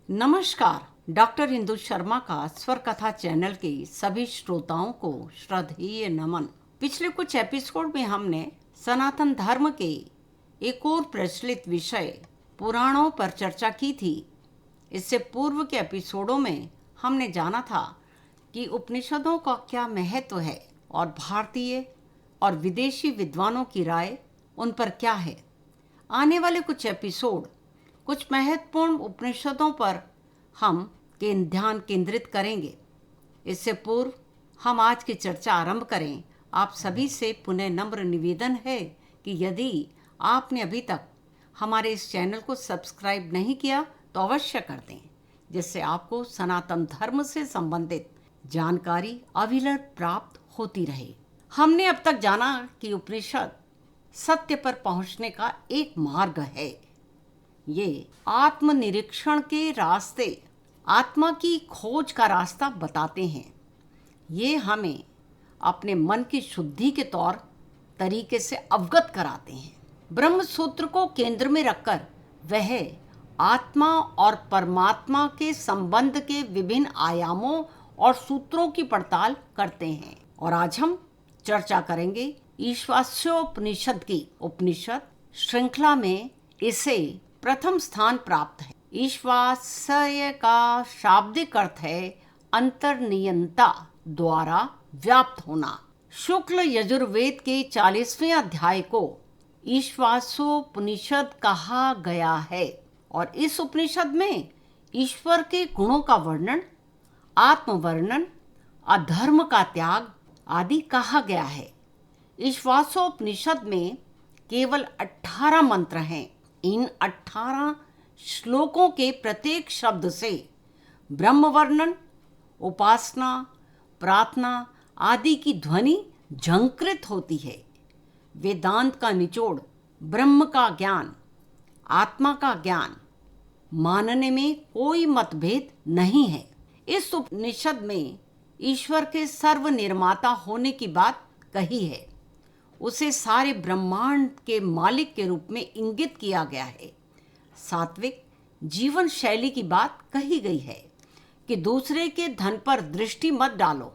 नमस्कार। डॉक्टर इंदु शर्मा का स्वर कथा चैनल के सभी श्रोताओं को श्रद्धेय नमन। पिछले कुछ एपिसोड में हमने सनातन धर्म के एक और प्रचलित विषय पुराणों पर चर्चा की थी। इससे पूर्व के एपिसोडों में हमने जाना था कि उपनिषदों का क्या महत्व है और भारतीय और विदेशी विद्वानों की राय उन पर क्या है। आने वाले कुछ एपिसोड कुछ महत्वपूर्ण उपनिषदों पर हम ध्यान केंद्रित करेंगे। इससे पूर्व हम आज की चर्चा आरंभ करें, आप सभी से पुनः नम्र निवेदन है कि यदि आपने अभी तक हमारे इस चैनल को सब्सक्राइब नहीं किया तो अवश्य कर दें, जिससे आपको सनातन धर्म से संबंधित जानकारी अविरत प्राप्त होती रहे। हमने अब तक जाना कि उपनिषद सत्य पर पहुंचने का एक मार्ग है। ये आत्मनिरीक्षण के रास्ते, आत्मा की खोज का रास्ता बताते हैं। ये हमें अपने मन की शुद्धि के तौर तरीके से अवगत कराते हैं। ब्रह्म सूत्र को केंद्र में रखकर वह आत्मा और परमात्मा के संबंध के विभिन्न आयामों और सूत्रों की पड़ताल करते हैं। और आज हम चर्चा करेंगे ईशावास्योपनिषद की। उपनिषद श्रृंखला में इसे प्रथम स्थान प्राप्त है। ईश्वास्य का शाब्दिक अर्थ है अंतर्नियंता द्वारा व्याप्त होना। शुक्ल यजुर्वेद के 40वें अध्याय को ईशावास्योपनिषद कहा गया है और इस उपनिषद में ईश्वर के गुणों का वर्णन, आत्मवर्णन, अधर्म का त्याग आदि कहा गया है। ईशावास्योपनिषद में केवल 18 मंत्र हैं। इन 18 श्लोकों के प्रत्येक शब्द से ब्रह्म वर्णन, उपासना, प्रार्थना आदि की ध्वनि झंकृत होती है। वेदांत का निचोड़ ब्रह्म का ज्ञान, आत्मा का ज्ञान मानने में कोई मतभेद नहीं है। इस उपनिषद में ईश्वर के सर्वनिर्माता होने की बात कही है। उसे सारे ब्रह्मांड के मालिक के रूप में इंगित किया गया है। सात्विक जीवन शैली की बात कही गई है कि दूसरे के धन पर दृष्टि मत डालो।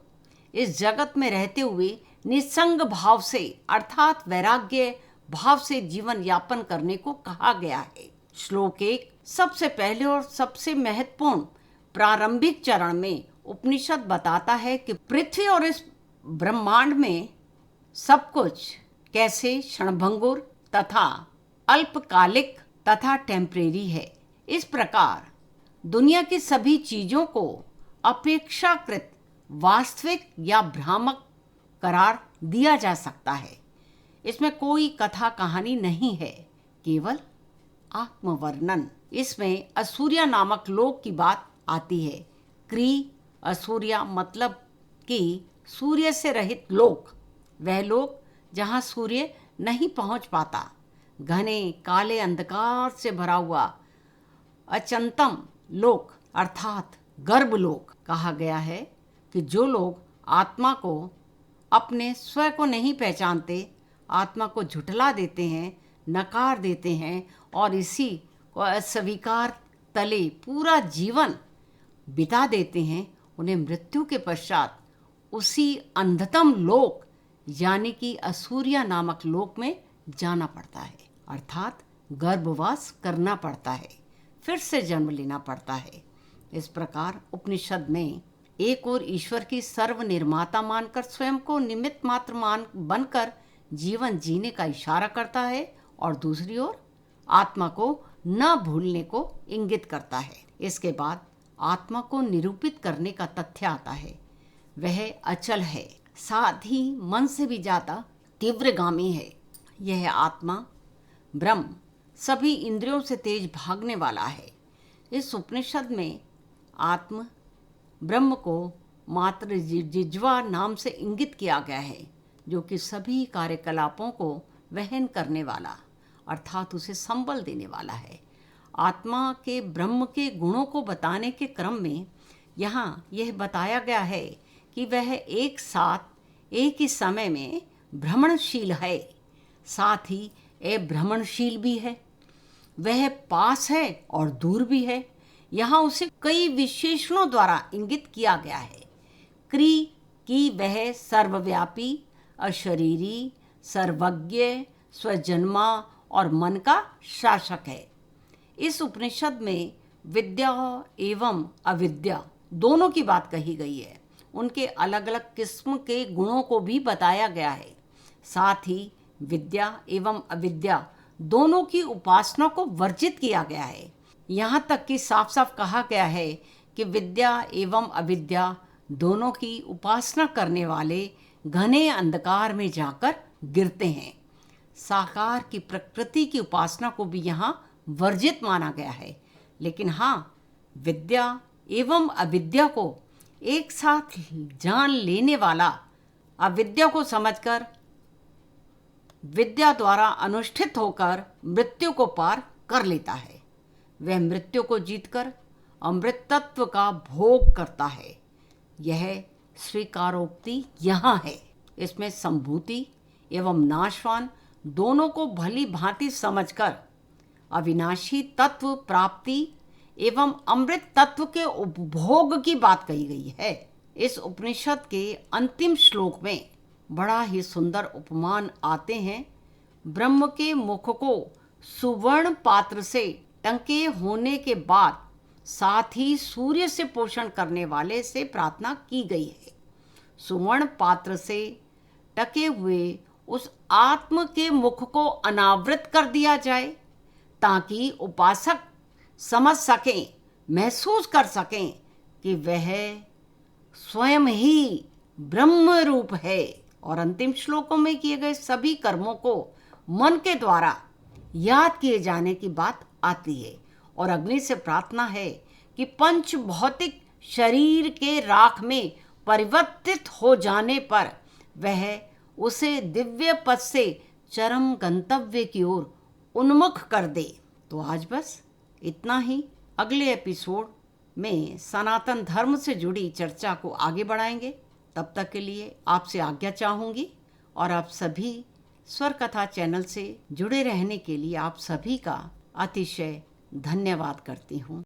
इस जगत में रहते हुए निसंग भाव से अर्थात वैराग्य भाव से जीवन यापन करने को कहा गया है। श्लोक 1 सबसे पहले और सबसे महत्वपूर्ण प्रारंभिक चरण में उपनिषद बताता है कि पृथ्वी और इस ब्रह्मांड में सब कुछ कैसे क्षणभंगुर तथा अल्पकालिक तथा टेम्परेरी है। इस प्रकार दुनिया की सभी चीजों को अपेक्षाकृत वास्तविक या भ्रामक करार दिया जा सकता है। इसमें कोई कथा कहानी नहीं है, केवल आत्मवर्णन। इसमें असूर्या नामक लोक की बात आती है। क्री असूर्या मतलब कि सूर्य से रहित लोक, वह लोक जहाँ सूर्य नहीं पहुँच पाता। घने काले अंधकार से भरा हुआ अचंतम लोक अर्थात गर्भलोक कहा गया है कि जो लोग आत्मा को, अपने स्व को नहीं पहचानते, आत्मा को झुठला देते हैं, नकार देते हैं और इसी को अस्वीकार तले पूरा जीवन बिता देते हैं, उन्हें मृत्यु के पश्चात उसी अंधतम लोक यानी कि असूर्या नामक लोक में जाना पड़ता है, अर्थात गर्भवास करना पड़ता है, फिर से जन्म लेना पड़ता है। इस प्रकार उपनिषद में एक और ईश्वर की सर्वनिर्माता मानकर स्वयं को निमित्त मात्र बनकर जीवन जीने का इशारा करता है और दूसरी ओर आत्मा को न भूलने को इंगित करता है। इसके बाद आत्मा को निरूपित करने का तथ्य आता है। वह अचल है, साथ ही मन से भी ज़्यादा तीव्रगामी है। यह आत्मा ब्रह्म सभी इंद्रियों से तेज भागने वाला है। इस उपनिषद में आत्म ब्रह्म को मात्र जिज्वा नाम से इंगित किया गया है, जो कि सभी कार्यकलापों को वहन करने वाला अर्थात उसे संबल देने वाला है। आत्मा के ब्रह्म के गुणों को बताने के क्रम में यहाँ यह बताया गया है कि वह एक साथ एक ही समय में भ्रमणशील है, साथ ही अभ्रमणशील भी है। वह पास है और दूर भी है। यहाँ उसे कई विशेषणों द्वारा इंगित किया गया है। क्री कि वह सर्वव्यापी, अशरीरी, सर्वज्ञ, स्वजन्मा और मन का शासक है। इस उपनिषद में विद्या एवं अविद्या दोनों की बात कही गई है। उनके अलग अलग किस्म के गुणों को भी बताया गया है। साथ ही विद्या एवं अविद्या दोनों की उपासना को वर्जित किया गया है। यहाँ तक कि साफ साफ कहा गया है कि विद्या एवं अविद्या दोनों की उपासना करने वाले घने अंधकार में जाकर गिरते हैं। साकार की प्रकृति की उपासना को भी यहाँ वर्जित माना गया है। लेकिन हाँ, विद्या एवं अविद्या को एक साथ जान लेने वाला अविद्या को समझकर विद्या द्वारा अनुष्ठित होकर मृत्यु को पार कर लेता है। वह मृत्यु को जीतकर अमृत तत्व का भोग करता है। यह स्वीकारोक्ति यहाँ है। इसमें संभूति एवं नाशवान दोनों को भली भांति समझकर अविनाशी तत्व प्राप्ति एवं अमृत तत्व के उपभोग की बात कही गई है। इस उपनिषद के अंतिम श्लोक में बड़ा ही सुंदर उपमान आते हैं। ब्रह्म के मुख को सुवर्ण पात्र से टंके होने के बाद साथ ही सूर्य से पोषण करने वाले से प्रार्थना की गई है। सुवर्ण पात्र से टके हुए उस आत्म के मुख को अनावृत कर दिया जाए ताकि उपासक समझ सकें, महसूस कर सकें कि वह स्वयं ही ब्रह्म रूप है। और अंतिम श्लोकों में किए गए सभी कर्मों को मन के द्वारा याद किए जाने की बात आती है। और अग्नि से प्रार्थना है कि पंच भौतिक शरीर के राख में परिवर्तित हो जाने पर वह उसे दिव्य पद से चरम गंतव्य की ओर उन्मुख कर दे। तो आज बस इतना ही। अगले एपिसोड में सनातन धर्म से जुड़ी चर्चा को आगे बढ़ाएंगे। तब तक के लिए आपसे आज्ञा चाहूँगी और आप सभी स्वर कथा चैनल से जुड़े रहने के लिए आप सभी का अतिशय धन्यवाद करती हूँ।